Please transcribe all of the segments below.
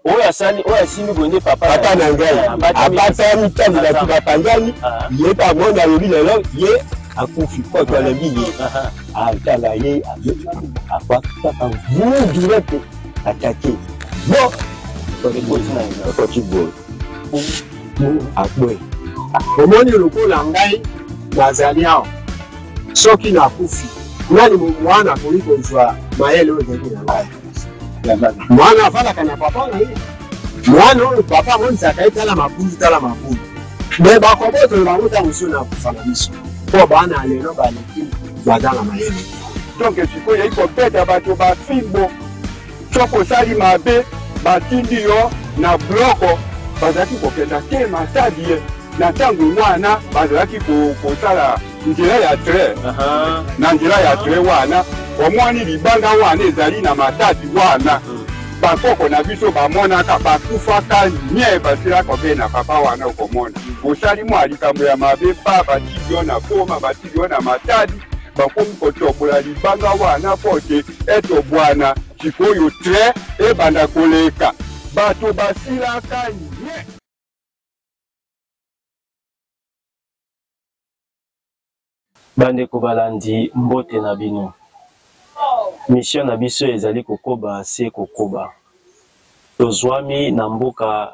oya sali oya simi bonde papa na ngai abata mitani na tuba panzani ye pa mona yobi lelo ye akufi kwa kwa lebi ye atala ye apa papa vous direct attaquer bon ko ti bo akwe omoni lokola ngai nazali awo soki nakufi nani mwana koliko zwa mayele oyo ezali na ngai mwana afalaka na papa na ye mwana oyo papa amonisaka ye tala mapundu me bakobotoyo bango ntango so na kufa na biso mpo bana lelo baleki baza na mayele donc sikoyo yei kobeta bato bafimbo soki osali mabe batindi yo na bloko bazalaki kokenda te masadi ye na ntango mwana bazalaki kosala nzela ya tre na nzela ya tre wana omoni libanga wana ezali na matadi wana bakoko na biso bamonaka bakufaka nye basilaka mpe na papa wana okomona osali mwa likambo ya mabe pa batili yo na boma batili yo na matadi bakomi kotobola libanga wana po te eto bwana sikoyo tre ebanda koleka bato basilaka nye. Bandeko balandi mbote na bino. Mission na biso ezali kokoba se kokoba. Tozwami na mboka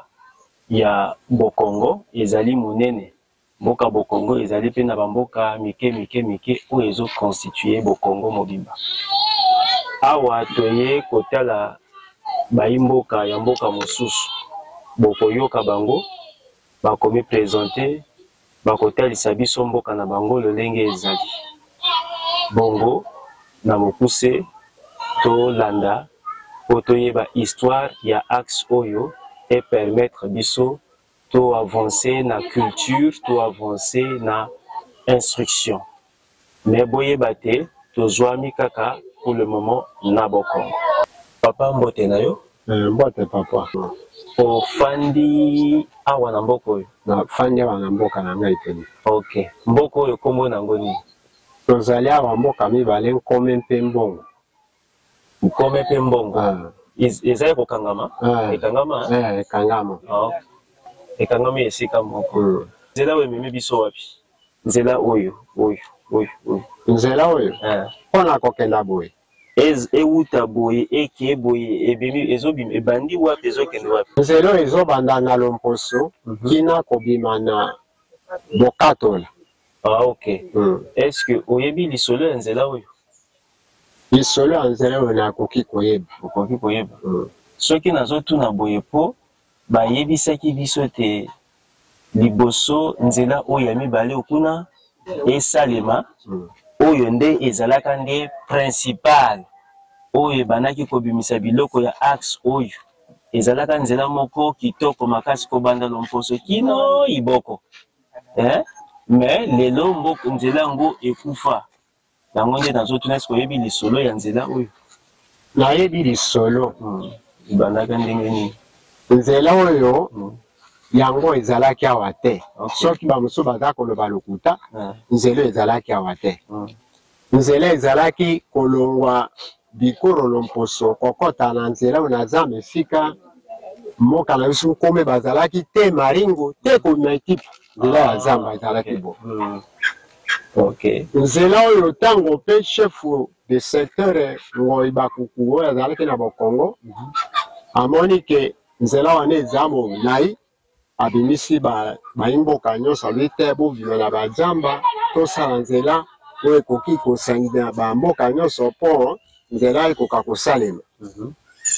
ya Bokongo ezali monene. Mboka Bokongo ezali pe na bamboka mike oyo ezo constituer Bokongo mobimba. Awa toye kotala baimboka ya mboka mosusu. Bokoyoka bango bakomi présenter bakotalisa biso mboka na bango lolenge ezali. Bongo na mokuse to landa po toyeba histoire ya axe oyo et permettre biso to avancer na culture, to avancer na instruction. Mais boyeba te tozwami kaka pour le moment na Bokongo. Papa mbote na yo? Mbote papa. Ofandi awa na mboko oyo? Na fandi awa na mboka na ngai teni. Ok. Mboko oyo kombo nango nini? Tozali awa mboka mibale nkome mpe mbongo. Nkome mpe mbongo? Ezali kokangama? Ekangama? Ekangama. Ekangama esika moko. Nzela oyo ememi biso wapi? Nzela oyo. Nzela oyo? Mpona kokenda boye. Euta boye, eke boye, ebimi, ebandi wapi, ezokende wapi? Nzela oyo ezobanda na Lomposo, kina kobima na Bokatola. Ah, ok. Est-ce que oyebi lisolo ya nzela oyo? Lisolo ya nzela oyo nakoki koyeba. Okoki koyeba. Soki nazotuna boye po bayebisaki biso te liboso nzela oyo ya mibale okuna esalema oyo nde ezalaka nde principal oyo ebanaki kobimisa biloko ya axe oyo ezalaka nzela moko kitoko makasi kobanda Lomposo kino iboko. Mais lelo mboko nzela ngo ekufa. Yango nde nazotuna eske oyebi lisolo ya nzela oyo? Nayebi lisolo. Ibandaka ndenge nini? Nzela oyo yango ezalaki awa te. Soki bamosusu baza koloba lokuta, nzela ezalaki awa te. Nzela ezalaki kolongwa bikoro Lomposo kokota na nzela oyo na Zamba esika mboka na biso nkome bazalaki te maringo te komema ekipe nzela ya Zamba ezalaki bo. Nzela oyo ntango mpe chef de secteur Ngoi Bakuku oyo azalaki na Bokongo amoni ke nzela wana eza molai abimisi baimboka nyonso abi te bovima na bazamba tosala nzela oyo ekoki kosangisa bamboka nyonso mpo nzela ekoka kosalema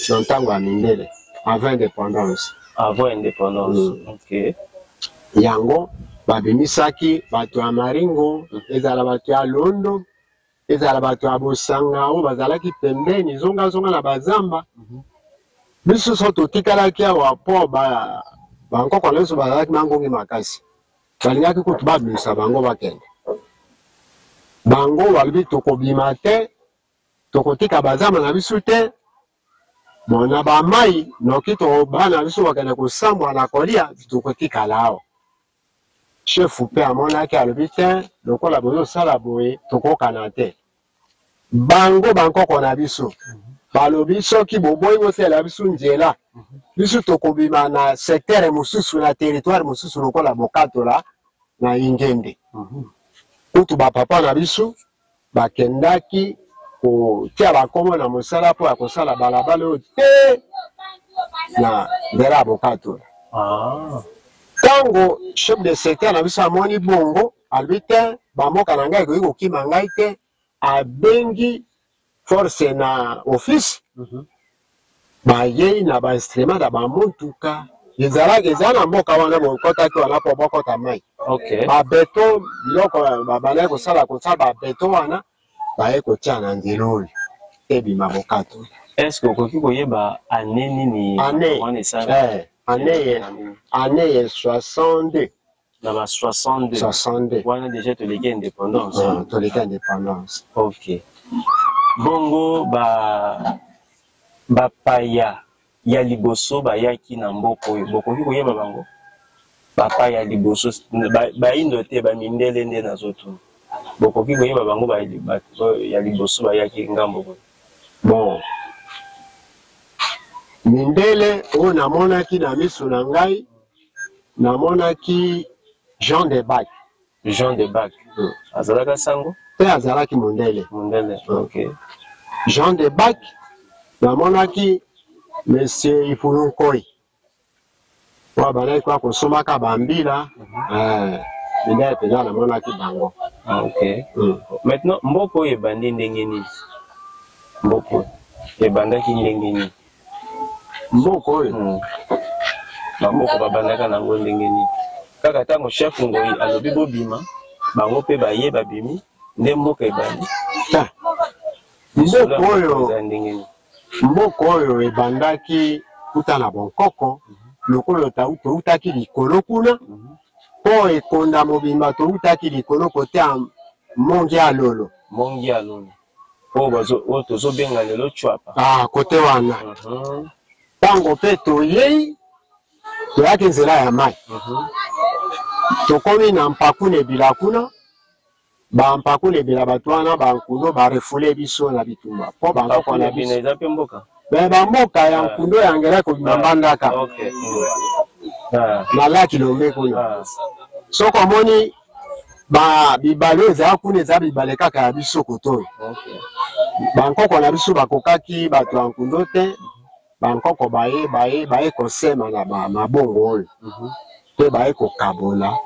na ntango ya mindele avant indépendance. Avant indépendance, ok. Yango babimisaki bato ya maringo ezala bato ya Londo ezala bato ya Bosanga oyo bazalaki pembeni zonga na bazamba. Biso so totikalaki awa mpo bankoko nyonso bazalaki mangongi makasi balingaki kutu babimisa bango bakende. Bango balobi tokobima te tokotika bazamba na biso te bona bamai noki bana biso bakende kosambwa na kolia tokotikala awa. Chef mpe amonaki alobi te lokola bozosala boye tokokana te. Bango bankoko na biso balobi soki boboyi bosala biso nzela biso tokobima na secteur mosusu na territoire mosusu lokola Bokatola na Ingende. Kutu bapapa na biso bakendaki kotia bakomo na mosala mpo ya kosala balabala oyo te na nzela ya Bokatola. Tango chef de secteur na biso amoni bongo alobi te bamboka na ngai ekoki kokima ngai te, abengi force na office bayei na bainstrument na bamotuka ezalaki eza na mboka wana bokotaki wana mpo bokota mai babeto biloko babandaki kosala babeto wana baye kotia na nzela oyo ebima Bokatola. Est-ce okoki koyeba ane nini wana esala? Année 62. Na ba 62 wana déjà toleki indépendance. Toleki indépendance. Ok. Bongo bapaya ya liboso bayaki na mboka oyo bokoki koyeba bango? Bapaya ya liboso bayindo te bamindele nde nazoto bokoki koyeba bango ya liboso bayaki ngambo boye? Bon, mindele oyo namonaki na miso na ngai namonaki Jean de Bac. Jean de Bac. Azalaka sango? Te azalaki mondele. Mondele, ok. Jean de Bac namonaki Monsieur Ifulunkoi. Wa balai kwa kosomaka bambila. Mindele pena namonaki bango. Ok. Maintenant mboko ebandi ndenge nini? Mboko ebandaki ndenge nini? Mboko oyo bamboko babandaka nango ndenge nini? Kaka tango chef ngoi alobi bobima bango pe baye babimi nde mboka ebandi. Mboko oyo ebandaki kuta na Bonkoko lokolo toutaki likolo kuna po ekonda mobimba toutaki likolo kote ya Mongi ya Lolo. Mongi ya Lolo oyo tozobenga lelo Chwapa. Kote wana tango pe toyei toyaki nzela ya mai tokomi na mpakuna ebila kuna bampakuna ebila bato wana bankundo barefule biso na bitumba mpo bankoko na biso bamboka ya nkundo yangela kobima mbandaka na laki Lombe kuna. Soko omoni bibale ezala kuna eza bibale kaka ya biso kotoyo bankoko na biso bakokaki bato ya nkundo te, bankoko baye kosema na mabongo oyo pe baye kokabola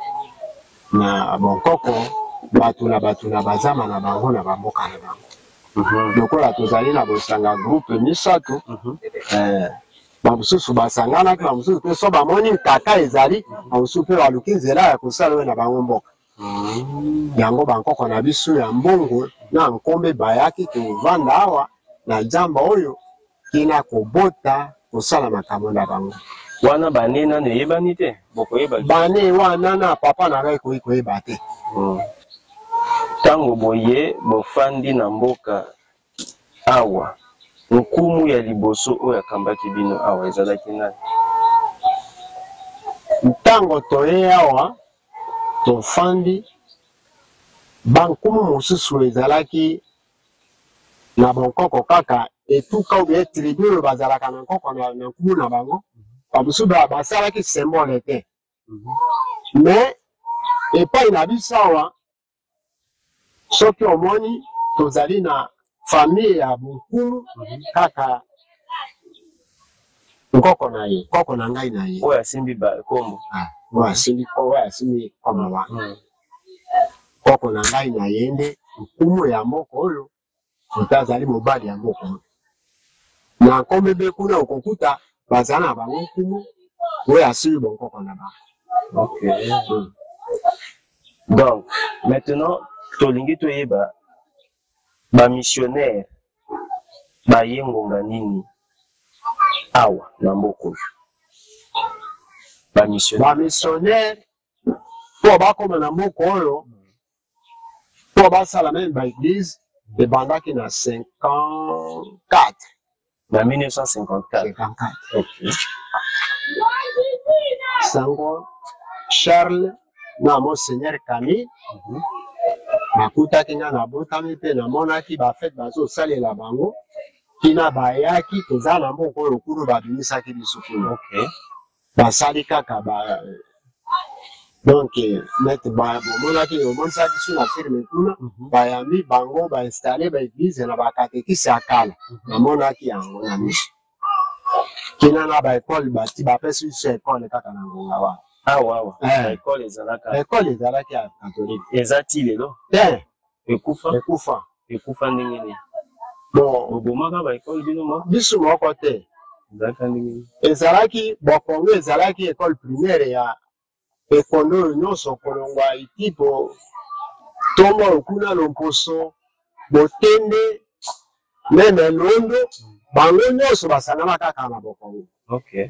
na Bonkoko bato na bazama na bango na bamboka na bango. Lokola tozali na bosanga groupe misato bamosusu basanganaki bamosusu pe so bamoni nkaka ezali bamosusu pe baluki nzela ya kosala oyo na bango mboka. Yango bankoko na biso ya mbongo na nkombe bayaki kovanda awa na jamba oyo kina kobota kosala makambo na bango. Wana bane nano eyebani te? Bane wana na papa na ngai koyeba te. Tango boye bofandi na mboka awa nkumu ya liboso oyo akambaki bino awa ezalaki nani? Tango toye awa tofandi bankumu mosusu ezalaki na Bonkoko kaka etuka oyo tribu oyo bazalaka na nkoko na nkumu na bango bamosusu basalaki symbole te. Mais epai na biso awa soki omoni tozali na famille ya Bonkumu kaka nkoko na ye, nkoko na ngai na ye oyo asimbi kombo oyo asimbi kombo wana nkoko na ngai na ye nde nkumu ya mboka oyo azali mobali ya mboka oyo na nkombe be kuna okokuta bazala na bango nkumu oyo asimbi bonkoko na bango. Donc maintenant tolingi toyeba bamissionnaire baye ngonga nini awa na mboka oyo? Bamissionnaire po bakoma na mboka oyo po basala meme baeglise ebandaki na 54 na 1954. Sango Charles na Monseigneur Camille nakutaki nga na botami mpe namonaki bafete bazosalela bango kina bayaki toza na mboko oyo kuno babimisaki biso kuna. Okay. Basali kaka ba donc net ba monaki omonisaki so na firme kuna bayambi bango bainstalle ba église na bakatekisi akala namonaki yango na miso kina na ba école bati bapesi biso école kaka na ngonga wana. Wow. École ezalaki ya catholique ezati lelo ekufa ndenge nini? Bon obomaka ba école bino moko biso moko te ezalaki bokongo ezalaki école primaire ya ekondo oyo nyonso kolongwa itipo tombo okuna lomposo botende meme londo bango nyonso basanama kaka na bokongo. Okay.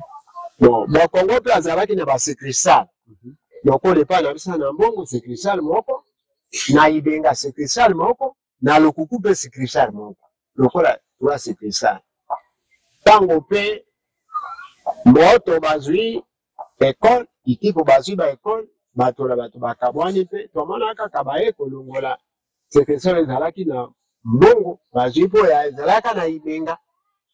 Bon bokongo mpe azalaki na basekrisale lokola epai na biso na mbongo sekrisale moko na ibenga sekrisale moko na lokuku mpe sekrisale moko lokola trois sekrisale ntango mpe moto bazwi ekole itipo bazwi ba ekole bato na bato bakabwani mpe tomona kaka baye kolongola sekresio ezalaki na mbongo bazwi mpo ya ezalaka na ibenga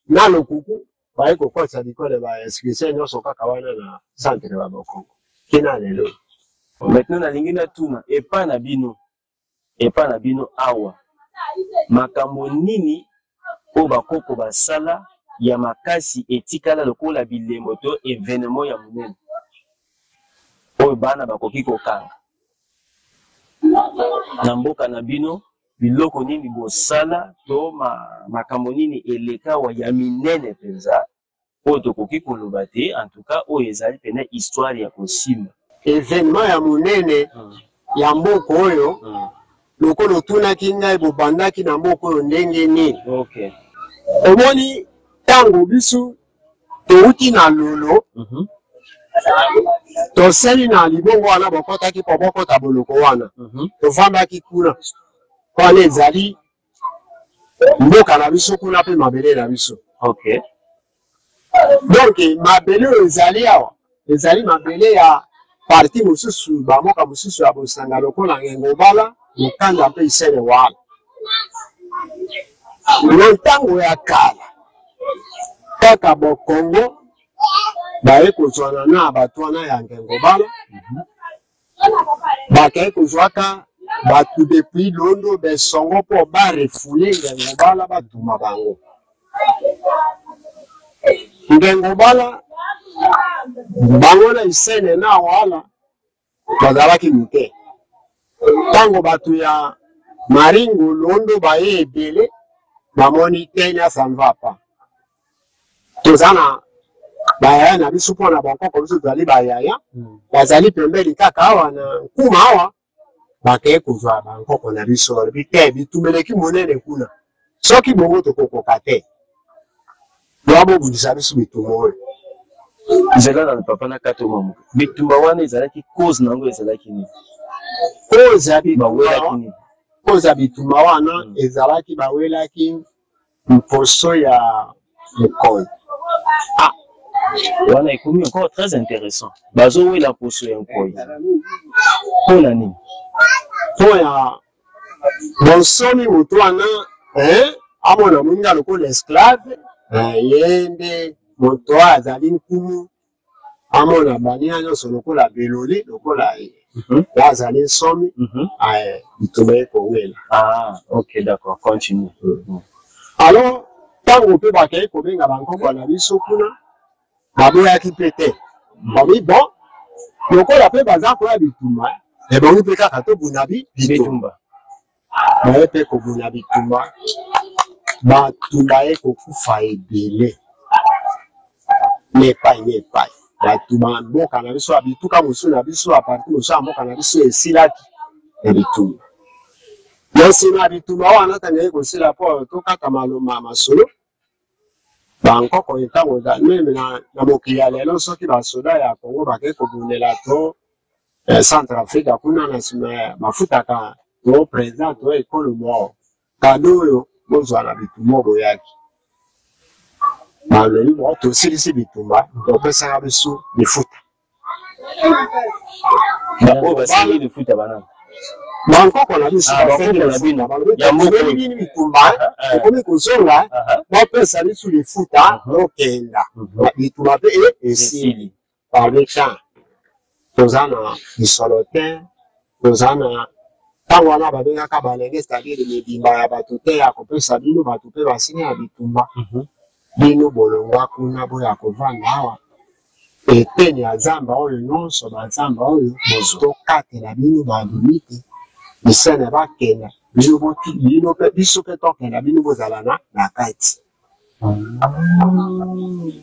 na lokuku baye kokosa bikole ba sekresio nyonso kaka wana na centre ba bokongo kina lelo. Maintenant nalingi natuna epa na bino awa makambo nini oyo bakoko basala ya makasi etikala lokola bilembo to événement ya monene oyo bana bakoki kokanga na mboka na bino? Biloko nini bosala to makambo nini eleka wa ya minene mpenza oyo tokoki koloba te en tout cas oyo ezali pene histoire ya kosimba événement ya monene ya mboka oyo lokolo otunaki ngai bobandaki na mboka oyo ndenge nini? Okay. Omoni ntango biso touti na lolo toseli na libongo wana bokotaki po bokota boloko wana tovandaki kuna wana ezali mboka na biso kuna mpe mabele na biso. Okay. Donc mabele oyo ezali awa ezali mabele ya parti mosusu bamoka mosusu ya bosanga lokola Ngengobala Mukanda mpe Isele wana na ntango ya kala kaka bokongo baye kozwana na bato wana ya Ngengobala bakaye kozwaka bato depuis londo besongo mpo barefule Ngengobala batuma bango Ngengobala bango na Isele na wala bazalaki mute ntango bato ya Maringo londo baye ebele bamoni Kenya ça ne va pas tozana bayaya na biso mpo na bankoko biso tozali bayaya bazali pembeni kaka awa na nkuma awa bakeye kozwa bankoko na biso balobi te bitumeleki monene kuna soki bongo tokokoka te bobundisa biso bitumba oyo nzela na papa na kato mama bitumba wana ezalaki cause nango ezalaki nini? Cause ya bitumba wana ezalaki bawelaki mposo ya mokolo. Wana ekomi encore très intéressant. Bazowela mposo ya nkoyi. Mpona nini? Mpo ya bonsomi moto wana amona moninga lokola esclave ye nde moto azali nkumu amona bania nyonso lokola beloli lokola azali nsomi bitumba ekowela. Ok, d'accord, continue. Alors ntango mpe bakei kobenga bankoko na biso kuna baboyaki mpe te babi bon lokola mpe baza koya bitumba ebongi mpe kaka tobuna bitumba baye mpe kobuna bitumba batumba ye kokufa ebele nepai nepai bato bamboka na biso abituka mosu na biso aparti mosu ya mboka na biso esilaki ebitumba na nsima ya bitumba wana ntango ye kosila mpo tokata maloma masolo bankoko ntango meme na mokili ya lelo soki basoda ya Congo bakei kobundela to Centre Afrique kuna na nsima ya bafutaka to président to ekolo moko kado oyo bozwa na bitumba boyaki balobi bo tosilisi bitumba topesaka biso lifuta oyo basili lifuta banana Bankoko na biso ya mokoli bini bitumba ekomi kozonga bapesa biso lifuta okenda bitumba mpe esili parmesan toza na lisolo te toza na ntango wana babengaka balenge c'est-à-dire mibimba ya bato te ya kopesa bino bato mpe basini ya bitumba bino bolongwa kuna boya kovanda awa eteni ya zamba oyo nyonso bazamba oyo tokatela bino badumi te misene bakenda bino biso mpe tokenda bino bozala na kati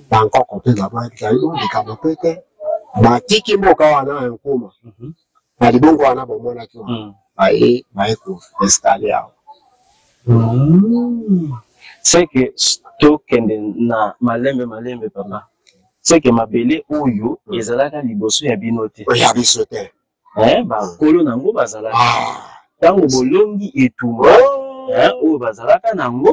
bankoko mpe babwakika bino likambo mpe te batiki mboka wana enkuma na libongo wana bomonaki wana baye koinstale awa seke tokende na malembe papa seke mabele oyo ezalaka liboso ya bino te ya biso te bakolo nango bazalaka ntango bolongi etumba oyo bazalaka nango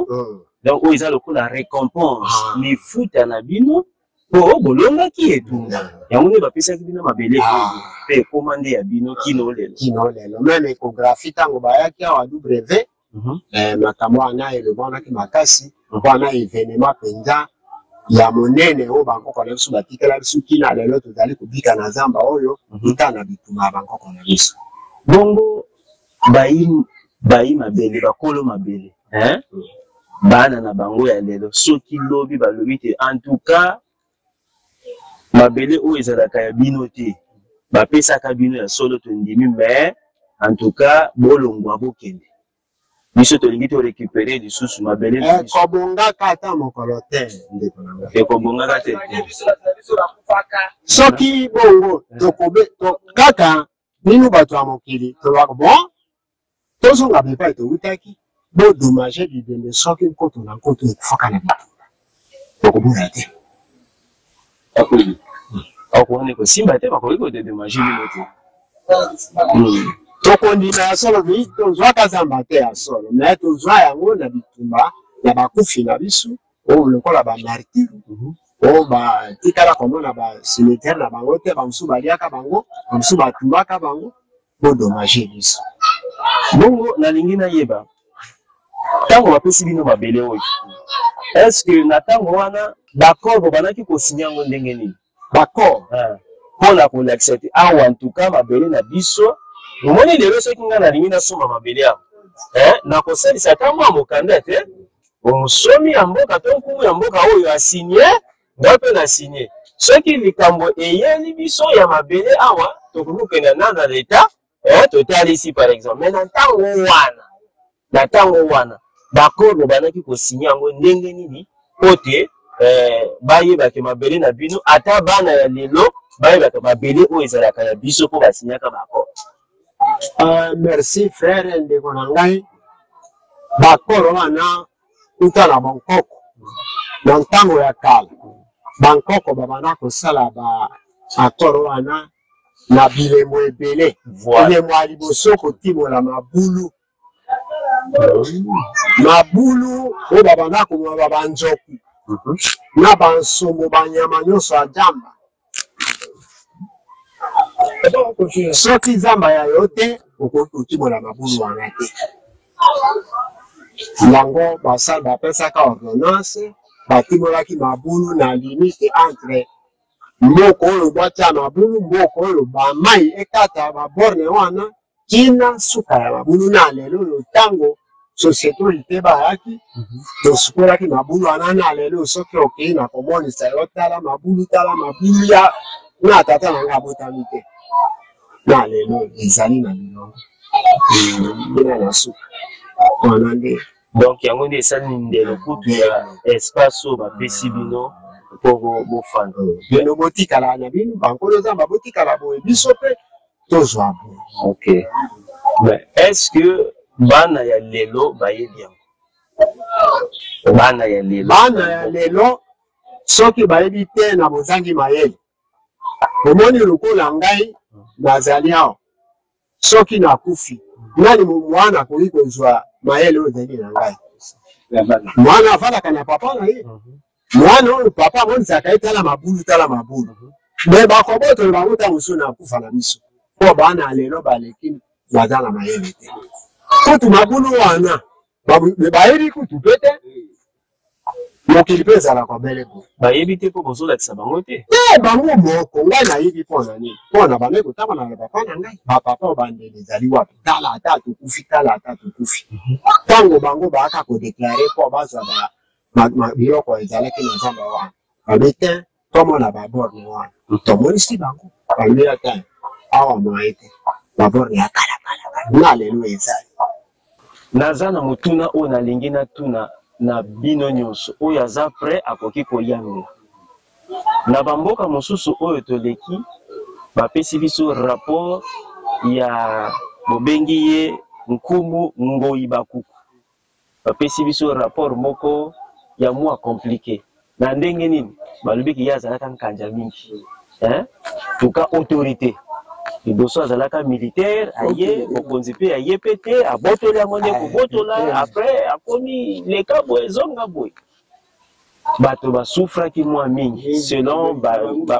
donc oyo eza lokola récompense lifuta na bino po bolongaki etumba yango nde bapesaki bino mabele oyo mpe ekoma nde ya bino kino lelo meme échographie ntango bayaki awa w makambo wana elobwanaki makasi wana evenema mpenza ya monene oyo bankoko na biso batikela biso kina lelo tozali kobika na zamba oyo ita na bituma ya bankoko na biso bongo bayi mabele bakolo mabele bana na bango ya lelo soki lobi balobi te en tout cas mabele oyo ezalaka ya bino te bapesaka bino ya solo tondimi mais en tout cas bolongwa bokende biso tolingi to récupérer lisusu mabele ekobongaka ata mokolo te ndeko na ngai ekobongaka te soki bongo kaka bino bato ya mokili tolobaka bon tozonga bepai towutaki bodommage bibembe soki nkoto na nkoto ekufaka na bitumba okobona te okone kosimba te bakoki kodedommage bino te tokondima ya solo tozwaka zamba te ya solo me tozwa yango na bitumba ya bakufi na biso oyo lokola bamartire oyo batikala komona bacimetiere na bango te bamosusu baliaka bango bamosusu batumbaka bango bodommage biso bongo nalingi nayeba ntango bapesi bino mabele oyo estce na ntango wana bakor bobanaki kosinya yango ndenge nini bakor mpona kolakisa te awa antuka mabele na biso omoni lelo soki ngai nalingi nasomba mabele awa nakosalisa ata mwa mokanda te omosomi ya mboka to nkumu ya mboka oyo asinye nga mpe nasinye soki likambo eyeli biso ya mabele awa tokoki kokenda na leta totalisi par exemple mais na ntango wana bakor bobanaki kosinya yango ndenge nini po te bayebake mabele na bino ata bana ya lelo bayebaka mabele oyo ezalaka ya biso mpo basinyaka bakor merci frère ndeko na ngai bakoro wana uta na bankoko na ntango ya kala bankoko babanda kosala bakoro wana na bilemo ebele bilemo ya liboso kotimola mabulu oyo babanda komwa banzoku na bansombo banyama nyonso ya jamba soki zamba ya yo te okoki kotimola mabulu wana te yango basali bapesaka ordonnance batimolaki mabulu na limite entre moko oyo bwatia mabulu moko oyo bamai ekata baborne wana kina suka ya mabulu na lelo oyo ntango société oyo te bayaki tosukolaki mabulu wana na lelo soki okei na komonisa yo tala mabulu ya na tata na nga abotami te na lelo ezali na bilongo ina na suka wana nde donc yango nde esali ndelo kutu ya espace oyo bapesi bino mpo bofanda bino botikala na bino bankolo zamba botikala boye biso mpe tozwa boye ok mais est-ce que bana ya lelo bayebi yango bana ya lelo soki bayebi te na bozangi mayele omoni lokola ngai nazali awa soki nakufi nani mwana akoki kozwa mayele oyo ezali na ngai mwana afalaka na papa na ye mwana oyo papa amonisaka ye tala mabulu me bakobotole bango ntango mosusu na kufa na biso mpo bana lelo baleki baza na mayele te kutu mabulu wana bayebi kutu pe te mokili mpe ezalaka bele bo bayebi te mpo bozolakisa bango te bango moko ngai nayebi mpona nini mpona bande kotambola na papa na ngai bapapa oyo bandele ezali wapi tala ata tokufi tala ata tokufi ntango bango baaka kodeklare mpo bazwa biloko ezalaki na nzambe wana babi te tomona baborne wana tomonisi bango bamia te awa moye te baborne ya kalakala na lelo ezali naza na motuna oyo nalingi natuna na bino nyonso oyo aza pre akoki koyambela na bamboka mosusu oyo toleki bapesi biso rapport ya bobengi ye nkumu ngoi bakuku bapesi biso rapport moko ya mwa compliqué na ndenge nini balobiki ye azalaka nkanja mingi tuka autorité liboso azalaka militaire aye mokonzi mpe aye mpe te abotoli yango nde kobotola après akomi leka boye ezonga boye bato basufraki mwa mingi selon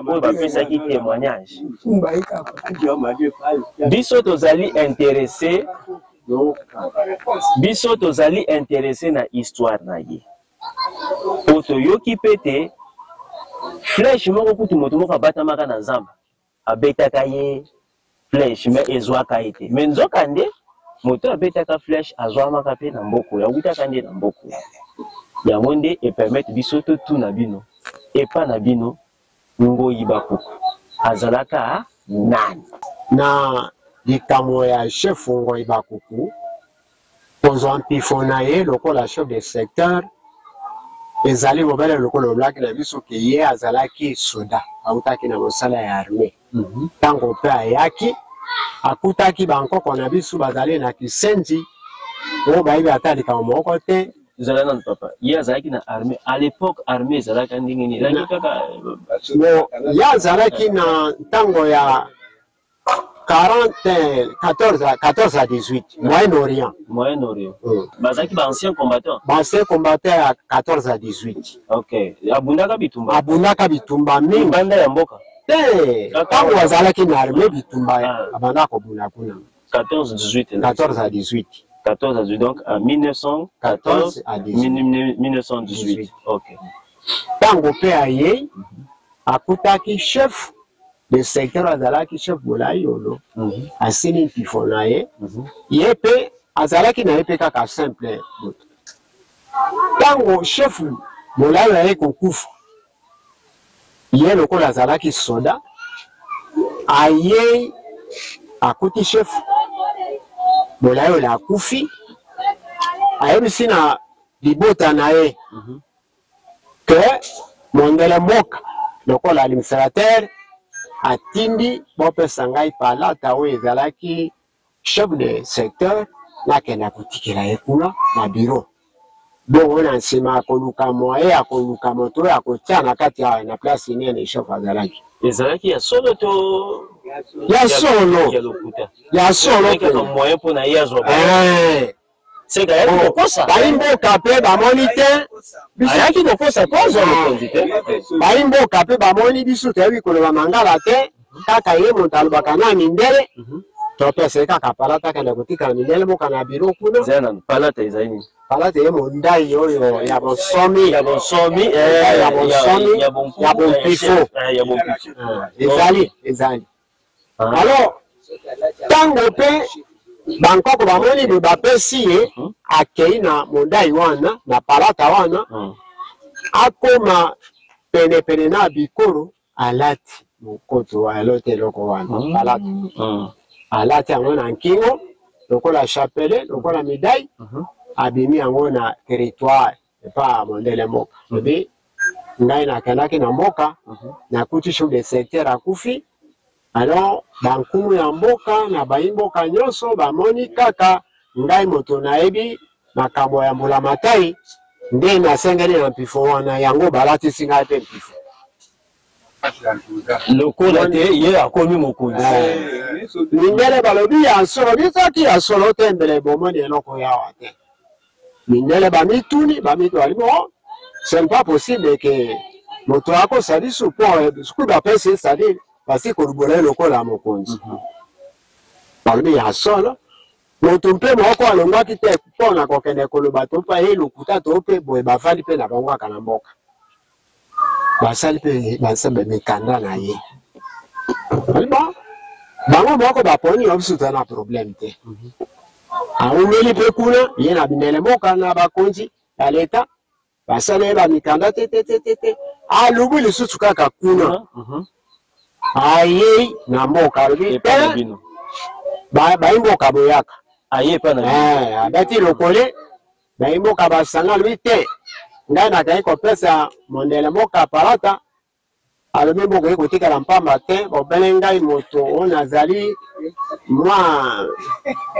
oyo bapesaki témoignage biso tozali intéressé na histoire na ye po toyoki mpe te flèche moko kutu moto moko abatamaka na zamba abetaka ye flèche me ezwaka ye te me nzoka nde moto abetaka flèche azwamaka mpe na mboko awutaka nde na mboko yango nde epermete biso totuna bino epa na bino ngoi bakuku azalaka nani na likambo ya chef ngoi bakuku kozwa mpifo na ye lokola chef de secteur ezali mobele lokola oblaki na biso ke ye azalaki soda autaki na mosala ya armée ntango mpe ayaki akutaki bankoko na biso bazali na kisenzi oyo bayebi ata likambo moko te ezalaki nani papa ye azalaki na armée à l'époque armée ezalaka ndenge nini ezalaki kaka ye azalaki na ntango ya 14 à 18 Moyen-Orient. Moyen-Orient. Bazaki ba ancien combattant. Ba ancien combattant à 14 à 18. OK. Abundaka bitumba. Abundaka bitumba mingi. Banda ya mboka. Tango wazalaki na armée bitumba abanda ko buna kuna. 14 18. 14 à 18. 14 à 18 donc en 1914 à 1918. OK. Tango pe aye akutaki chef le secteur azalaki chef Bolai Yolo asini mpifo na ye ye pe azalaki na ye pe kaka simple tango chef Bolai aye kokufa ye lokola azalaki soda aye akuti chef Bolai Yolo akufi ayebisi na libota na ye ke mondele mboka lokola administrateur atindi bopesa ngai palata oyo ezalaki chef de secteur nakende akotikela ye kuna na biro bongo na nsima akoluka moye akoluka moto oyo akotia na kati na place nene chef azalaki ezalaki ya solo to ya solo ya solo moyen mpona ye azwa bayimboka mpe bamoni te ayaki kokosa po azwa mokonzi te bayimboka mpe bamoni biso toyebi koloba mangala te kaka ye moto alobaka na mindele topesa ye kaka palata akende kotikala mindele mboka na biro kuna palata ezali nini palata ye mondai oyo ya bonsomi ya bompifo ezali alors ntango mpe bankoko bamoni boye bapesi ye akei na mondai wana na palata wana akoma penepene na bikoro alati mokoto alote eloko wana palata alati yango na nkingo lokola chapele lokola midai abimi yango na territoire epa mondele mboka ebi ngai nakendaki na mboka nakuti chef de secteur akufi alors bankumu ya mboka na bayimboka nyonso bamoni kaka ngai moto nayebi makambo ya mbula matai nde nasengeli na mpifo wana yango balatisi ngai mpe mpifo lokola te ye akomi mokonzi mindele balobi ya solo bisoki ya solo te mbele bomoni eloko yawa te mindele bamituni bali bo c'est pas possible que moto akosali supo soki bapesi esali basi kolubola lokola mokonzi balobi ya solo moto mpe moko alongwaki te mpona kokende koloba to mpe ye lokuta to mpe boye bafandi mpe na bango kaka na mboka basali mpe basembe mikanda na ye aliba bango moko baponi yo biso na problème te aumeli mpe kuna ye na binele mboka na bakonzi ya leta basali ye bamikanda te alubi lisusu kaka kuna aye na mboka alobi te baimboka boyaka aye pa na abati lokole baimboka basanga alobi te ngai nakai kopesa mondele mboka palata alobi mboka ekotikala mpamba te bobele ngai moto oyo nazali mwa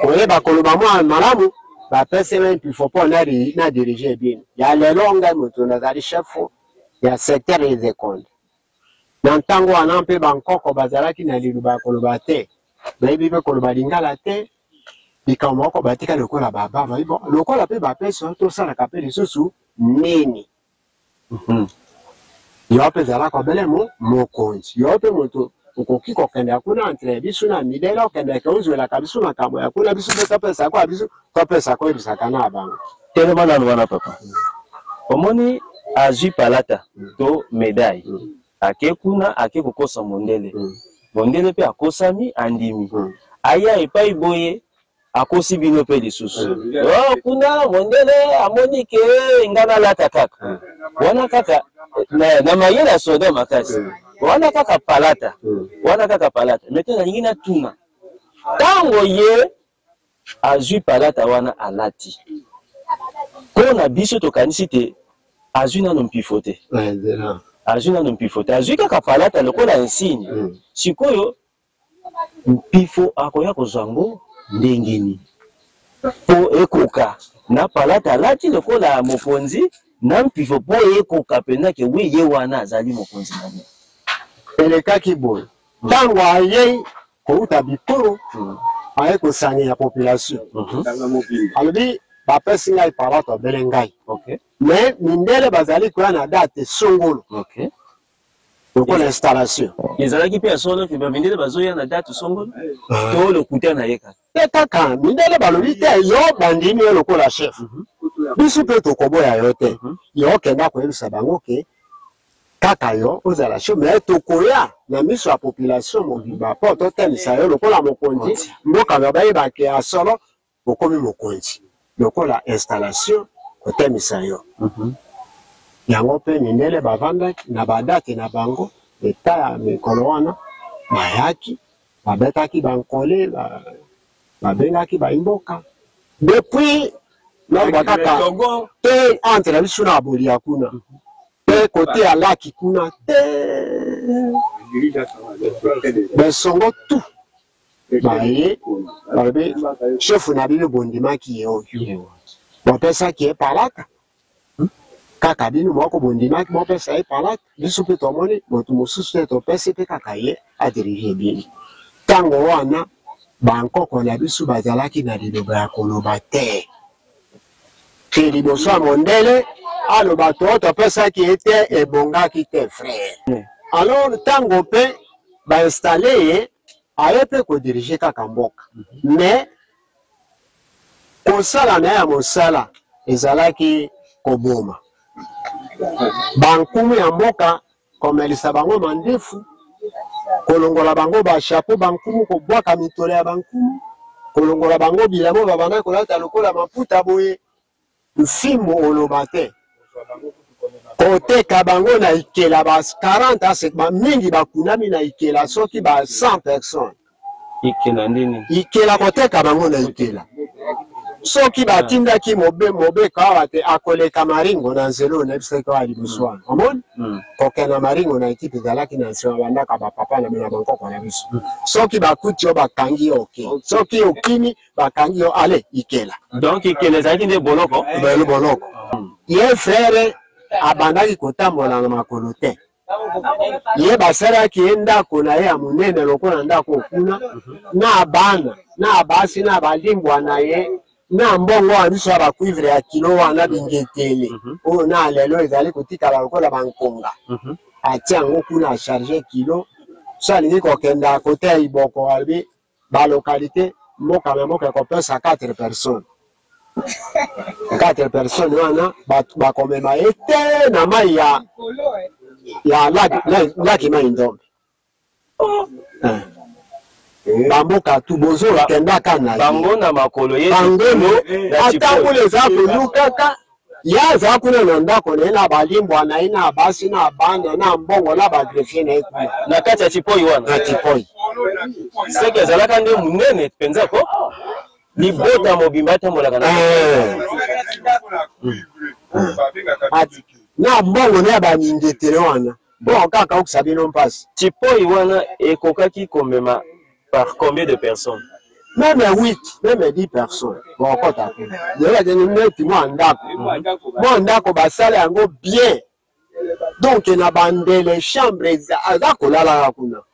koyeba koloba mwa malamu bapese me mpifo mpo na dirige bino ya lelo ngai moto nazali chef ya secteur des comptes na ntango wana mpe bankoko bazalaki na liloba ya koloba te bayebi mpe koloba lingala te likambo moko batika lokola bababa lokola mpe bapesa tosalaka mpe lisusu nini yo mpe ezalaka obele mokonzi yo mpe moto okoki kokende kuna entre biso na midele okendeke ozwelaka biso makambo ya kuna biso mpe topesako ya biso topesako oyebisaka na bango telema nano wana papa omoni azwi palata to médaille ake kuna ake kokosa mondele mondele mpe akosami andimi aya epai boye akosi bino mpe lisusu kuna mondele amoni ke nga nalata kaka wana kaka na mayele ya soda makasi wana kaka palata mete nalingi natuna ntango ye azwi palata wana alati mpona biso tokanisi te azwi nano mpifo te azwi kaka palata lokola insigne sikoyo mpifo akoya kozwa ngo ndengeni po ekoka na palata alati lokola mokonzi na mpifo po ekoka mpenza ke we ye wana azali mokonzi na ye elekaki boye ntango ayei kouta bikolo aye kosangela population alobi bapesi ngai palata obele ngai me mindele bazali koya na date songolo lokola installation ezalaki mpe ya solo mpe bamindele bazoya na date songolo to lokuta na ye kaka te kaka mindele balobi te yo bandimi yo lokola chef biso mpe tokoboya yo te yo okenda koyebisa bango ke kaka yo ozala chef me tokoya na miso ya population mobimba mpo totemisa yo lokola mokonzi mboka bayebake ya solo okomi mokonzi lokola installation kotemisa yo yango mpe mindele bavandaki na badate na bango eta ya mikolo wana bayaki babetaki bankole babengaki baimboka depuis naloba kaka te entre biso na abolia kuna te kote ya laki kuna te besongo tu baye balobi chefu na bino bondimaki ye oyo bapesaki ye palata kaka bino moko bondimaki bopesa ye palata biso mpe tomoni moto mosusu te topesi mpe kaka ye adirige bino ntango wana bankoko na biso bazalaki na liloba ya koloba te te liboso ya mondele aloba to topesaki ye te ebongaki te frère alors ntango mpe bainstalle ye aye mpe kodirige kaka mboka me kosala na ye ya mosala ezalaki koboma bankumu ya mboka komelisa bango mandefu kolongola bango bashapo bankumu kobwaka mitole ya bankumu kolongola bango bilamo babanda kolata lokola maputa boye mfimbo oloba te koteka bango na ikela ba 40 mingi bakunami na ikela soki ba 100 personnes ikela ndini ikela koteka bango na ikela soki batindaki mobeko awa te akoleka maringo na nzelo na biseko ya liboso wana omoni kokena maringo na ekipe ezalaki na nsima bandaka bapapa na bina bankoko na biso soki bakuti yo bakangi yo oke soki okimi bakangi yo ale ikela donc ikela ezalaki nde boloko ye frere abandaki kotambola na makolo te ye basalaki ye ndako na ye ya monene lokola ndako okuna na bana na basi na balimbwa na ye na mbongo wa biso ya bakuivre ya kilo wana bingetele oyo na lelo ezali kotikala lokola bankonga atia yango kuna acharge kilo so alingi kokenda kote ya iboko alobi balokalité mboka na mboka kopesa 4 personnes 4 personnes wana bakomema ye te na mai ya laki mai ndombe bamboka tu bozo kendaka na bango na makolo ye bangono atambula eza kolukaka ye aza kuna na ndako na ye na balimbwa na ye na basi na bana na mbongo na bagrefie na ye kuna na kati ya Chipoi wana na Chipoi seki azalaka nde munene mpenza ko libota mobimba atambolaka na mbongo na ya bamingetere wana bon kaka okisa bino mpasi Chipoi wana ekokaki komema par combien de personnes? Même 8, même 10 personnes. Bon, quand t'as fait. Il y a des numéros qui m'ont andako basale yango bien. Donc, il y a bandé les chambres, andako là là kuna.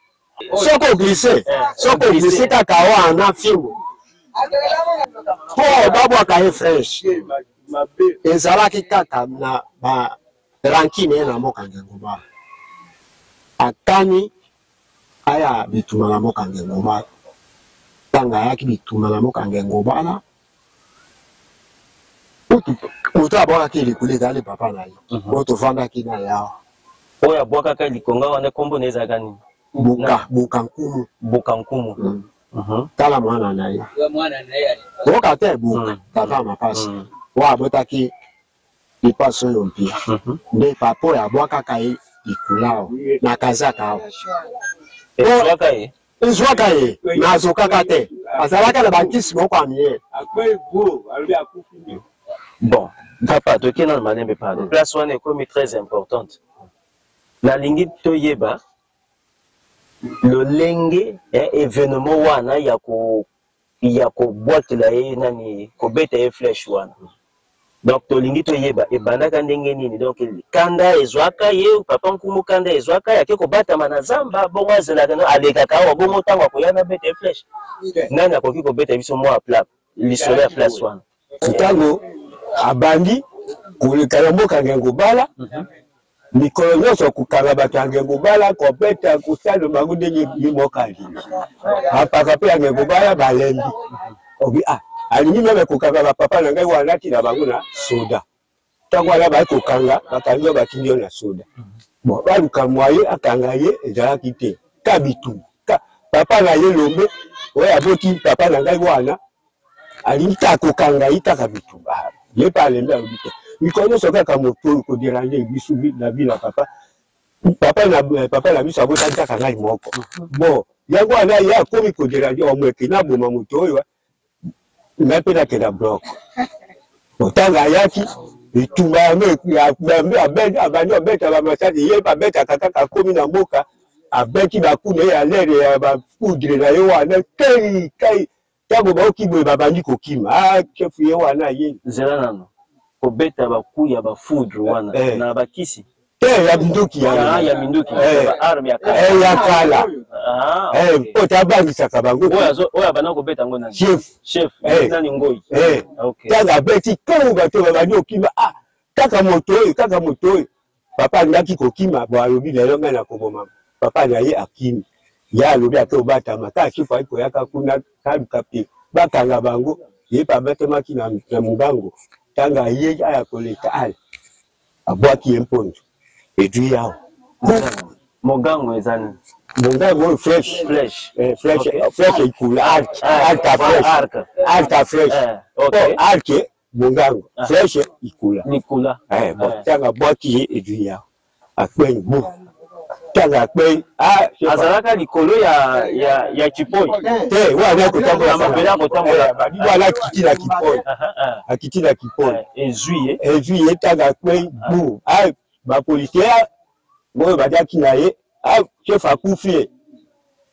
Soko glissé kaka wana filmo. Oh, babwa kaye fresh. Ezalaki kaka na ba rankine na moka ngengo ba. Akani aya bituma na moka ngengo ba. Tanga yaki bituma na moka ngengo bana. Mutu abwaka ki likulika ali papa na ye. Moto fanda ki na yawa. Oyo abwaka ka likonga wana kombo neza gani? Bukankumu. Bukankumu. Tala mwana na ye. Boka te buka. Tata mapasi. Wa botaki lipaso yo mpia. Nde papo ya abwaka ka ye likulao. Na kazaka hao. Ezwaka ye? Ezwaka ye. Na azokaka te. Azalaka na bankisi moko amie. Bon, papa, tu es dans le malembe pardon. Place one est très importante. La lingi toyeba, le lenge est événement wana yako boîte la ye nani ko beta e flèche wana. Donc to lingi toyeba e bandaka ndenge nini donc kanda ezwaka ye papa nkumu kanda ezwaka yake ko bata manazamba bongo zelaka no aleka ka bongo tangwa ko yana beta e flèche. Nani akoki ko beta biso mo a plat, l'histoire ya place wana. Tango abandi kulekala mboka ngengo bala mikolo nyonso kukanga bato ya ngengo bala kopeta kusalo bango ndenge limoka lini apaka pe ya ngengo bala balembi obi alingi meme kukanga bapapa na ngai wana tina bango na soda tango wana bakokanga bakangi batindi yo na soda bon baluka mwaye akanga ye ezalaki te kabitu papa na ye lombe oyo aboti papa na ngai wana alingi kakokanga ye kaka bitu ye pa alembi alobi te mikolo kaka moto ko déranger biso na bila papa na biso abotaki kaka ngai moko bon yango wana ye akomi ko déranger omweke na boma moto oyo ngai mpe nakenda bloc otanga ayaki etumba abandi abeta bamasasi ye babetaka kaka akomi na mboka abeti bakuna ye alere ya bapoudre na ye wana kai tango baoki boye babandi kokima chefu ye wana ye zela nano kobeta bakuya bafoudre wana na bakisi te ya minduki ya minduki arme ya kala po tabangisaka bango oyo abana kobeta ngo nani chef nani ngoi tanga beti ko bato babandi okima kaka moto oyo papa ndaki kokima bo alobi lelo ngai na koboma papa na ye akimi ya alobi ake obatama kaka chifu ayiko yaka kuna kaluka pe bakanga bango ye pa batemaki na mubango tanga ye aya koleka ale abwaki ye mponzo edui yao mogango ezani mogango fresh ikula alta fresh arke mogango fresh ikula tanga bwaki ye edui yao akwenyi bu tanga akwenyi azalaka likolo ya Chipoi te wana kotambola mabela kotambola wana akiti na Kipoi ezuye tanga akwenyi bu bapolisier boyo badiaki na ye chef akufi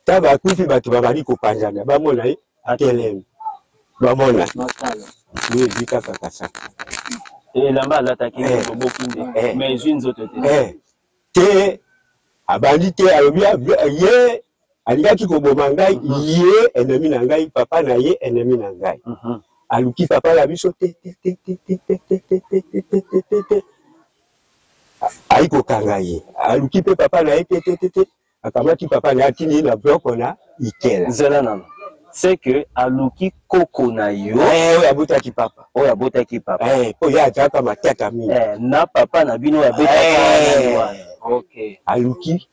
tanga akufi bato babali kopanzana bamona ye atelemi bamona ye ezwi kaka kasaka elamba alataki bokinde mais ezwi nzoto te abandi te alobi ye alingaki koboma ngai ye ennemi na ngai papa na ye ennemi na ngai aluki papa na biso te ayi kokanga ye aluki mpe papa na ye te akamati papa na ye atindi ye na bloko na ikela zela nano c'est que aluki koko na yo oya botaki papa oya botaki papa po ya jaka matata mi na papa na bino ya beta OK aluki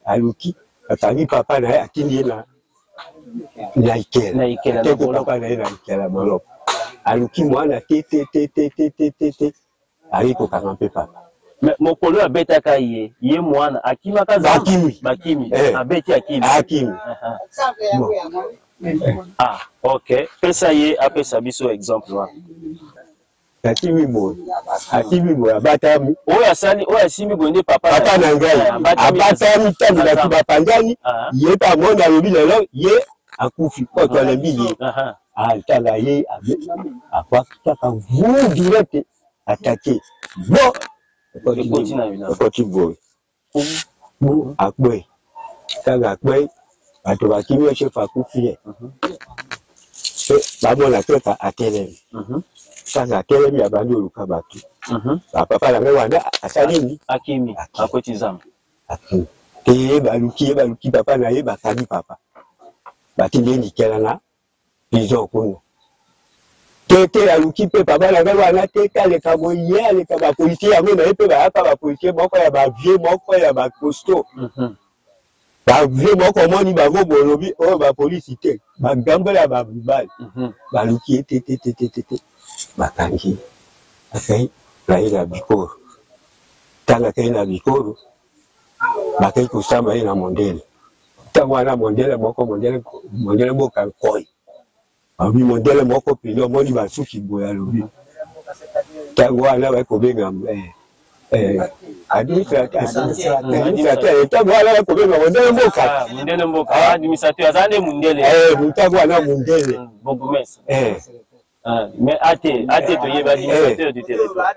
atani papa na atindi na ikela te papa na ikela boloko aluki mwana te ali ko kampe papa mokolo abetaka ye mwana akimaka bakimi abeti akimi OK pesa ye apesa biso exemple wa akimi boy abatami oya simi bonde papa na ngai abatami tangu batu bapangani ye pa mona lobi lelo ye akufi poto lebi tanga ye akwaka vous direct attaquer bon Koti boy. Akwe. Tanga akwe. Bato bakimi chef akufi. Babo na toka atelemi. Tanga atelemi abandi oluka batu. Papa la wana asalini akimi akoti zam. Akimi. Baluki papa na ye bakani papa. Batindi nikela na bizo kuno. Tete aluki pe papa la wana teka le kaboye le kaba policier yango na pe ba pa ba policier moko ya ba vieux moko ya ba costaud ba vieux moko moni ba go bolobi o ba police te ba gambela ba bibali baluki tete bakangi akai la bikoro tanga kai na bikoro bakai kusamba ina mondele tangwana mondele moko mondele boka koi abi modele moko pili omoni basuki boya lobi tango wana ba ko benga administrateur tango wana ba ko benga modele mboka administrateur azande mundele mutango wana mundele bogomesa mais ate to yeba administrateur du territoire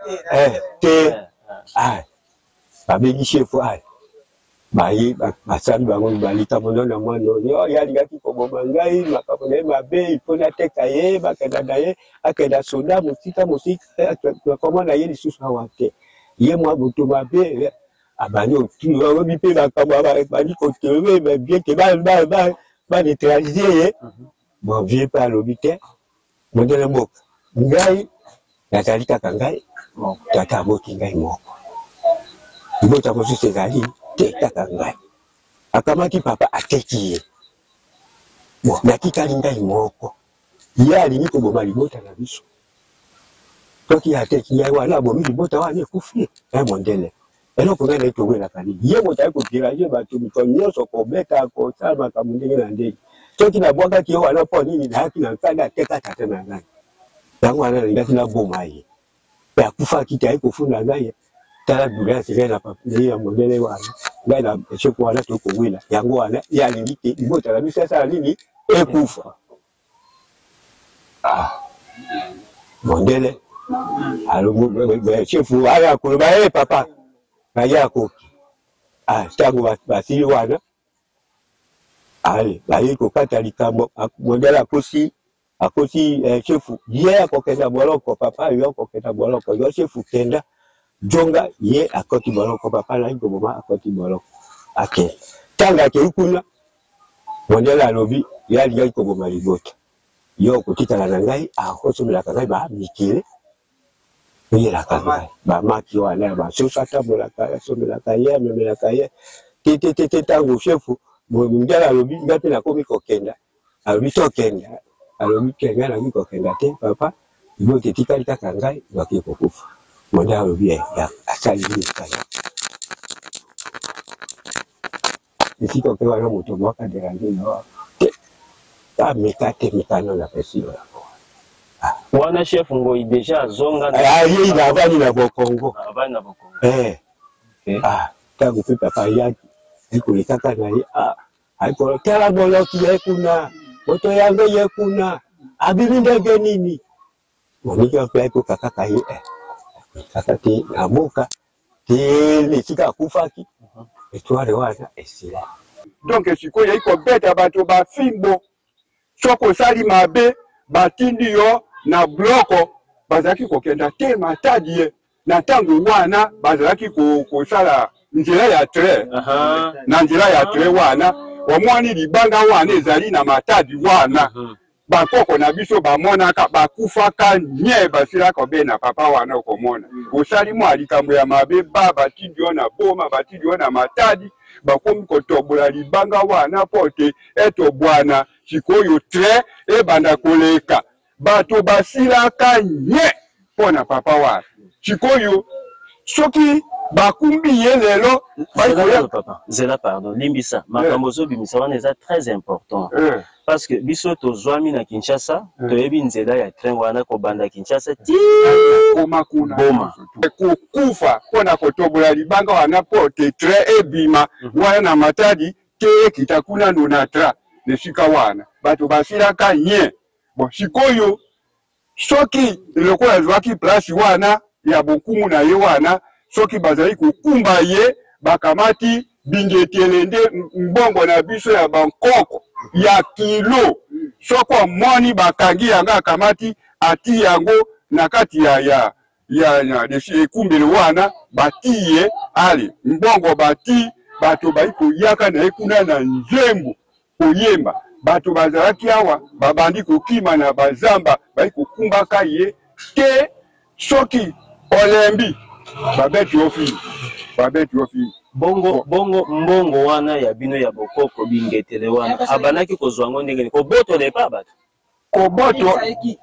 babengi chef bayi basali bango balita monona mwana yo yalingaki koboma ngai makambo na ye mabe ipona teka ye bakenda na ye akenda soda mosika komona ye lisusu awa te ye mwa moto mabe abandi obi mpe makambo bandi kotewe bien ke baneutralize ye bon vie mpe alobi te mondele mboka ngai nazali kaka ngai tata aboki ngai moko libota mosusu ezali te kaka ngai akamaki papa ateki ye bon natikali ngai moko ye alingi koboma libota na biso toki ateki ngai wana abomi libota wana ekufi ye mondele eloko ngai naitongwelaka nini ye moto ayi kodirage bato miko nyonso kobeta kosala makambo ndenge na ndenge soki nabwakaki ye wana mpo nini nayaki na nkanda ateka tata na ngai yango wana nalingaki naboma ye mpe akufaki te ayi kofunda ngai tala dula sire na papier ya modele wana ngai na cheko wana to kowela yango wana ya lingi te libota la biso sala nini ekufa modele alo chefu ala koloba papa na yako tango basili wana ale bayi kokata likambo modele akosi chefu ye akokenda boloko papa yo akokenda boloko yo chefu kenda jonga ye akoti boloko papa la ngo mama akoti boloko ake tanga ke ukuna mondela lobi ya liga ko boma libota yo kotikala na ngai akosomela ngai ba mikile ye la kanga ba maki wana ba sosata bolaka somela kaye memela kaye tete tango chefu mondela lobi ngapi na komi kokenda alobi tokenda alobi kenga na ko kenda te papa yo tetikali kaka ngai ngaki kokufa mondela lobi ya asali ni kaya ici quand on a moto mwaka de rande no ta mekate mikano na pesi wana chef ngoi déjà zonga ye na bani na Bokongo abana Bokongo tangu pe papa yaki iko likaka na ye aiko tala boloki ye kuna moto yango ye kuna abili ndege nini monika pe aiko kaka ye kaka te amoka te lesika kufaki etwale wana esila donc sikoyo iko beta bato ba fimbo soko sali mabe batindi yo na bloko bazaki kokenda te matadi ye na tango wana bazaki kosala nzela ya tre na nzela ya tre wana omwani libanga wana ezali na matadi wana bakoko na biso bamonaka bakufaka nye basilaka be na papa wana okomona osali mwa likambo ya mabe batindi yo na boma batindi yo na matadi bakomi kotobola libanga wana pote eto bwana sikoyo tre ebanda koleka bato basilaka nye pona papa wana sikoyo soki bakumbi ye lelo zela pardon limbisa makambo zobimisa wana eza très important parce que biso tozwami na Kinshasa toyebi nzela ya train wana kobanda Kinshasa ti koma kuna boma kokufa pona kotobola libanga wana pote train ebima wana na matadi te ekita kuna nonatra nesika wana bato basilaka nye bon sikoyo soki lokola zwaki place wana ya bokumu na ye wana soki bazali kokumba ye bakamati bingetelende mbongo na biso ya bankoko ya kilo soko moni bakangi yanga akamati ati yango na kati ya ekumbele wana batiye ale mbongo bati bato bali koyaka na ekuna na nzembo koyemba bato bazalaki awa babandi kokima na bazamba bali kokumbaka ye te soki olembi babeti ofi mbongo wana ya bino ya bokoko bingetele wana abanaki kozwa ngo ndenge koboto lepa bato koboto soki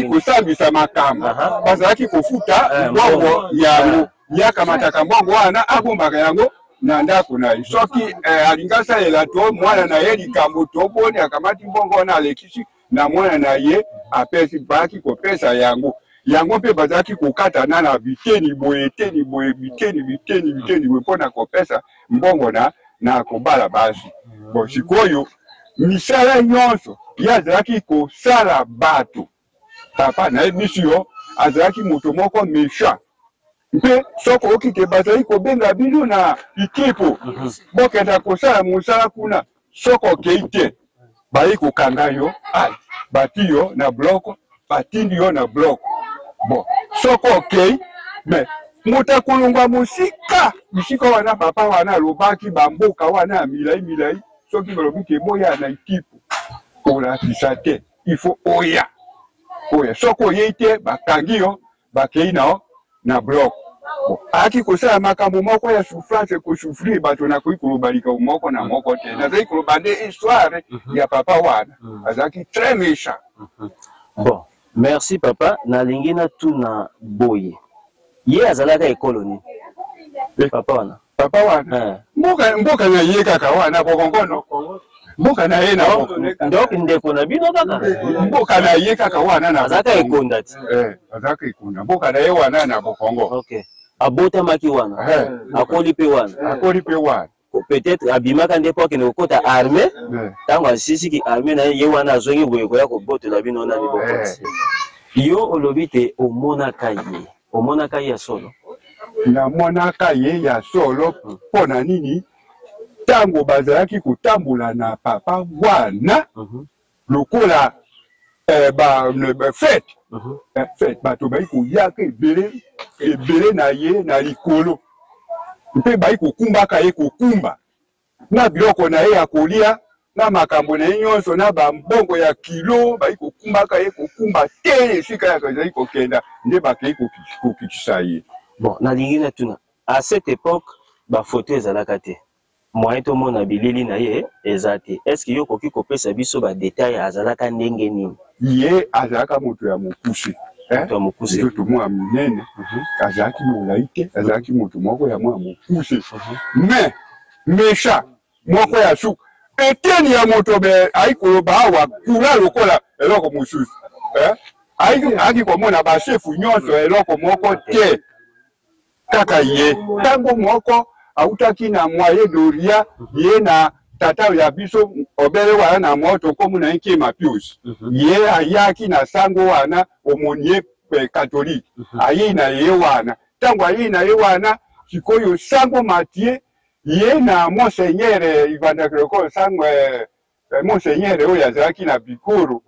kusambisa makamba bazalaki kofuta mbongo yango yakamataka mbongo wana abombaka yango na ndako na ye soki alingasalela to mwana na ye likambo toboni akamati mbongo wana alekisi na mwana na ye apesi baki kopesa yango mpe bazalaki kokatana na biteni boye biteni mpona kopesa mbongo na kobala basi bon sikoyo misala nyonso ye azalaki kosala bato papa na ye biso yo azalaki moto moko méchant mpe soko okite bazali kobenga bino na ikipo bokenda kosala mosala kuna soko okei te bayi kokanga yo bati yo na bloko batindi yo na bloko bon soko okei me muta kulunga musika wana papa wana alobaki bamboka wana ya milai soki balobi ke boya na ikipo olakisa te il faut oya soko oyei te bakangi yo bakei nao na bloko aki kosala makambo moko ya souffrance kosouffrir bato nakoki koloba likambo moko na moko te nazali koloba nde histoire ya papa wana azalaki très méchant. Bon, merci papa. Nalingi na tuna boye ye azalaka ekolo ni papa wana mboka na ye kaka wana bokongono mboka na ye na donc ndeko na bino kaka mboka na ye kaka wana na azalaka ekonda ti azalaka ekonda mboka na ye wana na bokongo. Okay. Abotamaki wana akoli pe wana peut-être abimaka nde po akende kokota armée ntango asisiki armée na ye wana azongi boye koya kobotola bino nani bokoti yo olobi te omonaka ye ya solo namonaka ye ya solo mpo na nini ntango bazalaki kotambola na papa wana lokola fete bato bali koyaka ebele na ye na likolo mpe bali kokumbaka ye kokumba na biloko na ye ya kolia na makambo na ye nyonso na bambongo ya kilo bali kokumbaka ye kokumba te esika ya ezali kokenda nde bakei kokitisa ye. Bon, nalingi na tuna à cette époque bafoto ezalaka te moyen tomona bilili na ye eza te. Est-ce que yo koki kopesa biso badetail azalaka ndenge nini? Ye azalaka moto ya mokuse moto mwa minene azalaki molai te azalaki moto moko ya mwa mokuse mais méchant moko ya suka eteni ya moto be ayi koloba awa kula lokola eloko mosusu ayi komona bashefu nyonso eloko moko te kaka ye ntango moko autaki na moyen doria ye na tata ya biso obele wana na moto komuna nke mapius ye ayaki na sango wana omonie catholique ayi na ye wana tango ayi na ye wana sikoyo sango matie ye na monseigneur ivandakiroko sango monseigneur oyo azalaki na bikoro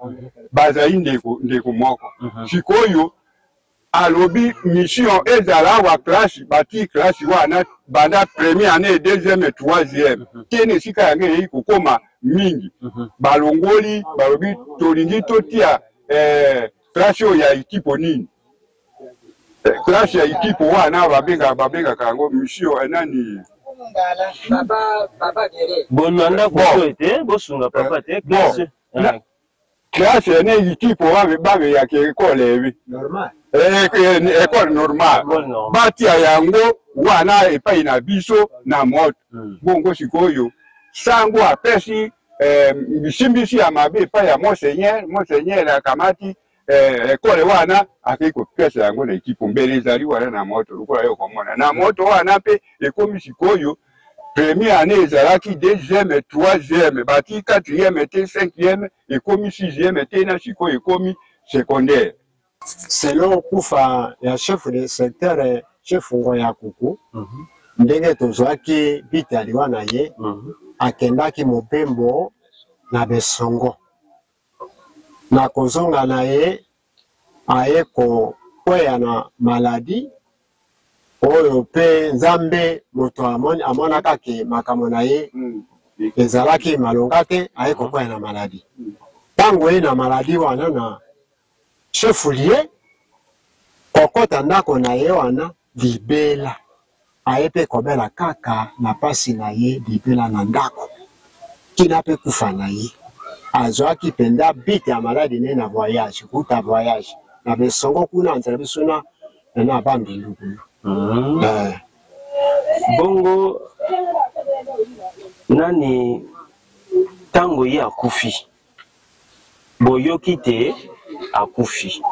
bazali ndeko moko sikoyo alobi mission ezala wa classe bati classe wana banda première année deuxième et troisième tene sika yange yi kokoma mingi balongoli balobi tolingi totia classe ya ekipo nini classe ya ekipo wana babenga kango monsieur nani bonanda kote bosunga papa te classe classe ne ekipo babe ya ekole ebi normal ekole normal batia yango wana epai na biso na moto bongo sikoyo sango apesi bisimbisi ya mabe epai ya monseigneur akamati ekole wana akeko pesa yango na ekipo mbele ezali wana na moto lokola yo komona na moto wana mpe ekomi sikoyo première année ezalaki deuxième troisième bati quatrième te cinquième ekomi sixième te na sikoyo ekomi secondaire selon kufa ya chef de secteur chef Ngoya Kuku ndenge tozwaki bitali wana ye akendaki mopembo na Besongo na kozonga na ye aye kweya na maladi oyo pe Nzambe moto amonaka ke makambo na ye ezalaki malonga te aye kweya na maladi tango ye na maladi wana na chef lié kokota ndako na ye wana libela aye pe kobela kaka na pasi na ye libela na ndako kina pe kufa na ye azwaki penda bite ya maladi ne na voyage kuta voyage na Besongo kuna nzela biso na bambindu bongo nani tango ye akufi boyoki te akufi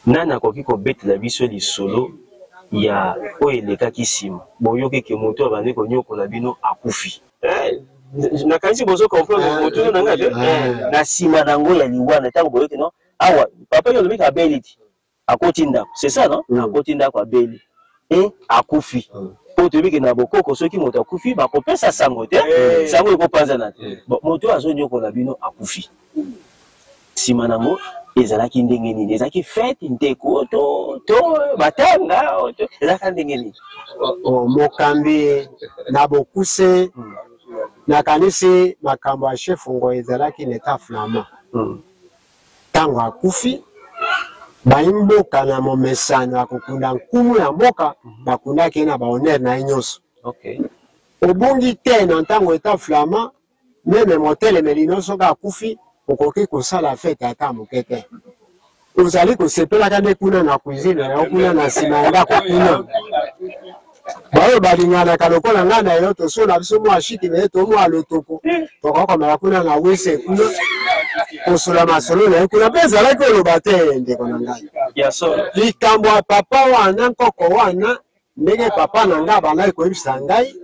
nani akoki kobetela biso lisolo ya oyo elekaki nsima boyoki ke moto abandi konyokola bino akufi nakanisi bozo comprendre moto na nga te na nsima nango ya liwana ntango boyoki no awa papa yo lobiki abeli ti akoti ndako c'est ça non akoti ndako abeli akufi po tobiki na bokoko soki moto akufi bakopesa sango te sango ekopanzana te moto azonyokola bino akufi nsima nango ezalaki ndenge nini ezalaki fete ndeko to batanga ezalaka ndenge nini mokambi na bokuse nakanisi makambo ya chef Ngoya ezalaki neta flama tango akufi baimboka na momesano akokunda nkumu ya mboka bakundaki na bahonneur na ye nyonso obongi te na ntango eta flama meme motelemeli nyonso ka akufi okoki kosala fete ata moke te ozali kosepelaka nde kuna na cuisine na kuna na nsima ya ndako kuna baoyo balinganaka lokola ngai na yo tosona biso mwa shiki na ye tomwa lotoko tokokomela kuna na wese kuna kosola masolo na ye kuna mpe ezalaki oloba te ndeko na ngai likambo ya papa wana nkoko wana ndenge papa na ngai abandaki koyebisa ngai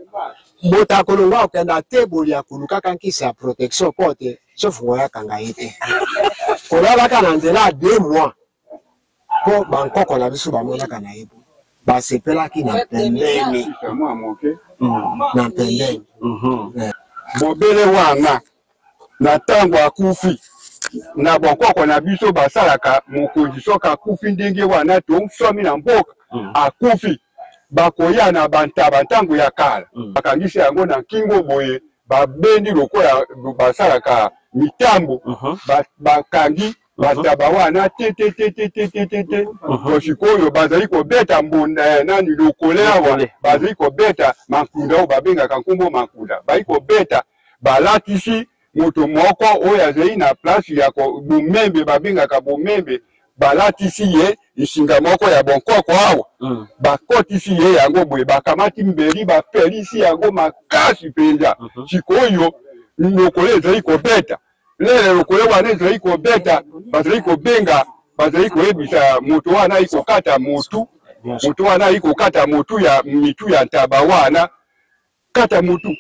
motakolo nga okenda te bolia kulukaka nkisi ya protection po te chef Ngoya akanga ye te kolalaka na nzela ya 2 mois po bankoko na biso bamonaka na ye basepelaki na pembeni na pembeni bobele wana na ntango akufi na bankoko na biso basalaka mokonzi soki akufi ndenge wana tosomi na mboka akufi bakoya na bantaba ntango ya kala bakangisi yango na kingo boye babendi lokola basalaka mitambo bakangi bantaba wana te kosikoyo bazali kobeta mbunda nani lokole awa bazali kobeta makunda oyo babengaka nkombo makunda bazali kobeta balatisi moto moko oyo azali na place ya bomembe babengaka bomembe balatisi ye isinga moko ya bonkoko awa bakotisi ye yango boye bakamati mbeli bapelisi yango makasi mpenza sikoyo lokole ezali kobeta lele lokole wana ezali kobeta bazali kobenga bazali koyebisa moto wana ayi kokata motu moto wana ayi kokata motu ya mitu ya ntaba wana kata motu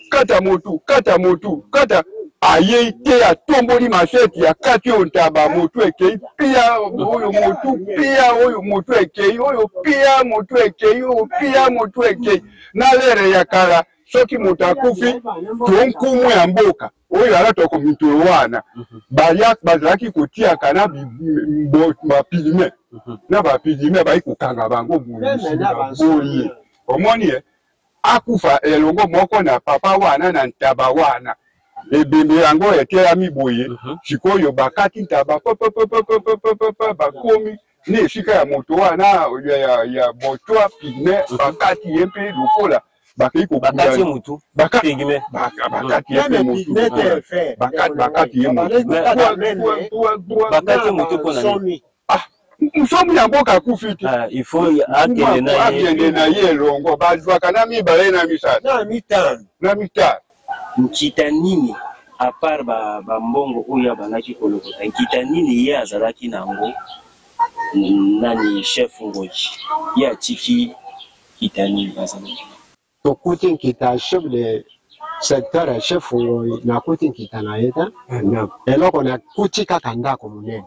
aye te atomboli masheti akati oyo ntaba motu ekei pia oyo motu pia oyo motu ekei oyo pia motu ekei oyo pia motu ekei na lere ya kala soki moto akufi tonkumu ya mboka oyo alatoko mitolo wana bazalaki kotiaka na bapilime na bapilime bayi kokanga bango boye omoni akufa elongo moko na papa wana na ntaba wana ebembe yango etelami boye sikoyo bakati ntaba bakomi ne esika ya moto wana ya botwa pigme bakati ye mpe lokola bakati ye mutu bakati ye mutu musomu ya mboka akufi te il faut akende na ye elongo bazwaka na mibale na misatu na mitano nkita nini à part bambongo oyo abandaki kolokota nkita nini ye azalaki nango nani chef ngoji ye atiki nkita nini azalaki tokuti nkita chef de secteur ya chef ngoyi nakuti nkita na ye te eloko nakuti kaka ndako monene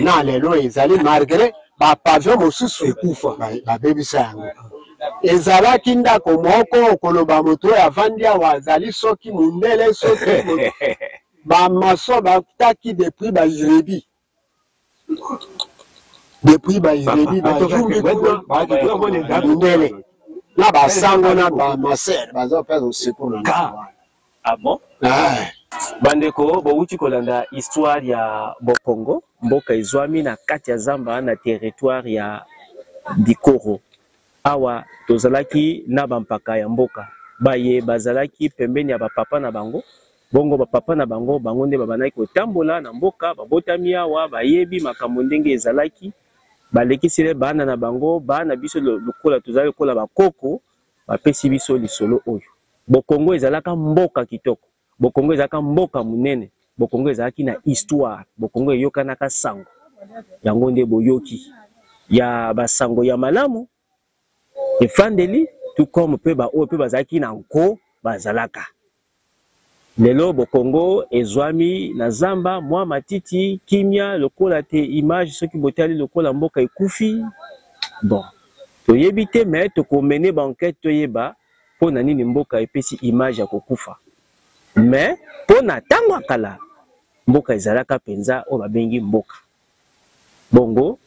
na lelo ezali malgré bapavio mosusu ekufa babebisa yango ezalaki ndako moko koloba moto oyo avandi awa azali soki mundele soki bamaso bataki depuis bairebi mundele na basango na bamasere bazopesa osepona ah bon bandeko bouti kolanda histoire ya Bokongo mboka ezwami na kati ya zamba na territoire ya Bikoro awa tozalaki na bampaka ya mboka baye bazalaki pembeni ya bapapa na bango bongo bapapa na bango bango nde babanaki kotambola na mboka babotami awa bayebi makambo ndenge ezalaki balekisile bana na bango bana biso lokola tozali kola bakoko bapesi biso lisolo oyo Bokongo ezalaka mboka kitoko Bokongo ezalaka mboka munene Bokongo ezalaki na histoire Bokongo eyokanaka sango yango nde boyoki ya basango ya malamu efandeli tout comme pe ba o pe bazalaki na nko bazalaka lelo Bokongo ezwami na zamba mwa matiti kimia lokola te image soki botali lokola mboka ekufi bon toyebi te mais tokomene ba enquête toyeba pona nini mboka epesi image ya kokufa mais pona tango kala mboka ezalaka penza o babengi mboka bongo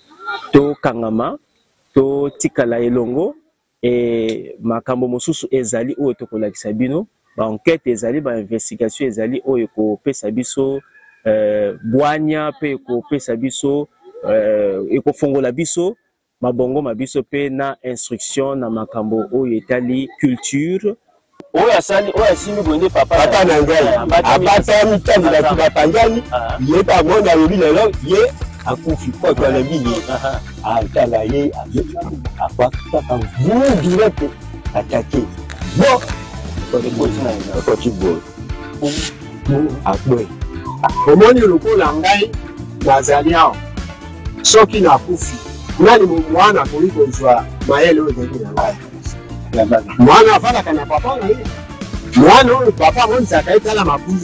to kangama to tikala elongo e makambo mosusu ezali oyo tokolakisa bino ba enquête ezali ba investigation ezali oyo kopesa biso bwanya pe kopesa biso ekofongola biso mabongo mabiso pe na instruction na makambo oyo etali culture oyo asali oyo asimi bonde papa na ngai abata mitambo na kibapanjani ye pa mona lobi lelo ye akufi kwa kwa la biye atala ye akwaka vous direct attaquer bon koti bo akwe omoni lokola ngai nazali awa soki nakufi nani mwana koliko zwa mayele oyo zebi na ngai mwana afalaka na papa na ye mwana oyo papa monisaka ye tala mabulu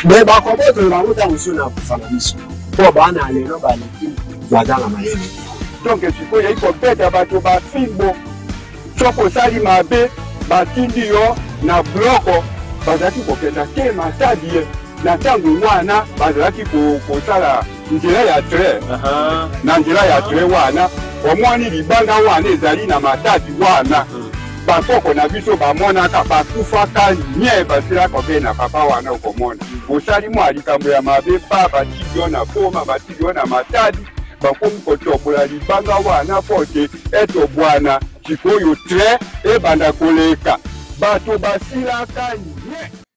me bakobotoyo bango ntango so nakufa na biso mpo bana lelo baleki baza na mayele donc sikoyo ekobeta bato bafimbo soki osali mabe batindi yo na bloko bazalaki kokenda te matadi ye na ntango wana bazalaki kosala nzela ya tre na nzela ya tre wana omoni libanga wana ezali na matadi wana bakoko na biso bamonaka bakufaka nye basilaka mpe na papa wana okomona osali mwa likambo ya mabe pa batili yo na poma batili yo na matadi bakomi kotobola libanga wana po te eto bwana sikoyo tre ebanda koleka bato basilaka